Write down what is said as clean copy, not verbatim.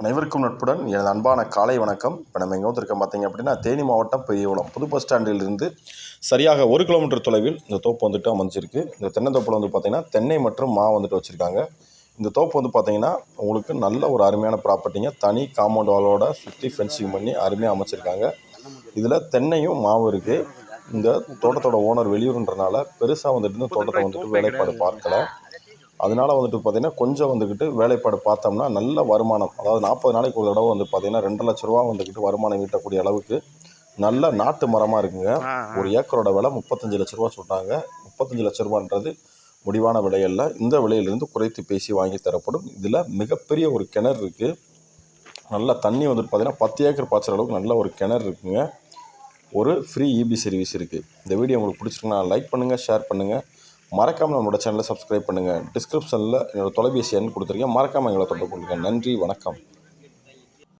அனைவருக்கும் நட்புடன் எனது அன்பான காலை வணக்கம். இப்போ நம்ம எங்கே வந்திருக்கோம் பார்த்தீங்க அப்படின்னா, தேனி மாவட்டம் பெரியகுளம் புது பஸ் ஸ்டாண்டிலிருந்து சரியாக 1 கிலோமீட்டர் தொலைவில் இந்த தோப்பு வந்துட்டு அமைஞ்சிருக்கு. இந்த தென்னந்தோப்பில் வந்து பார்த்திங்கன்னா தென்னை மற்றும் மா வந்துட்டு வச்சுருக்காங்க. இந்த தோப்பு வந்து பார்த்திங்கன்னா உங்களுக்கு நல்ல ஒரு அருமையான ப்ராப்பர்ட்டிங்க. தனி காம்பவுண்ட் வாலோட சுற்றி ஃபென்சிங் பண்ணி அருமையாக அமைச்சிருக்காங்க. இதில் தென்னையும் மாவும் இருக்குது. இந்த தோட்டத்தோட ஓனர் வெளியூருன்றனால பெருசாக வந்துட்டு இந்த தோட்டத்தை வந்துட்டு வேலைப்பாடு பார்க்கல. அதனால் வந்துட்டு பார்த்திங்கன்னா கொஞ்சம் வந்துக்கிட்டு வேலைப்பாடு பார்த்தோம்னா நல்ல வருமானம், அதாவது 40 நாளைக்கு ஒரு தடவை வந்து பார்த்திங்கன்னா 2 லட்ச ரூபா வந்துக்கிட்டு வருமானம் ஈட்டக்கூடிய அளவுக்கு நல்ல நாட்டு மரமாக இருக்குங்க. ஒரு ஏக்கரோட விலை 35 லட்ச ரூபா சொல்கிறாங்க. 35 லட்ச ரூபான்றது முடிவான விலையல்ல. இந்த விலையிலிருந்து குறைத்து பேசி வாங்கி தரப்படும். இதில் மிகப்பெரிய ஒரு கிணறு இருக்குது. நல்ல தண்ணி வந்துட்டு பார்த்திங்கன்னா 10 ஏக்கர் பாய்ச்சுற அளவுக்கு நல்ல ஒரு கிணறு இருக்குங்க. ஒரு ஃப்ரீ இபி சர்வீஸ் இருக்குது. இந்த வீடியோ உங்களுக்கு பிடிச்சிருக்குன்னா லைக் பண்ணுங்கள், ஷேர் பண்ணுங்கள். மறக்காமல் நம்மளோட சேனலை சப்ஸ்கிரைப் பண்ணுங்கள். டிஸ்கிரிப்ஷனில் என்னோடய தொலைபேசி எண் கொடுத்துருக்கேன். மறக்காமல் எங்களை தொடர்பு கொள்ளுங்கள். நன்றி, வணக்கம்.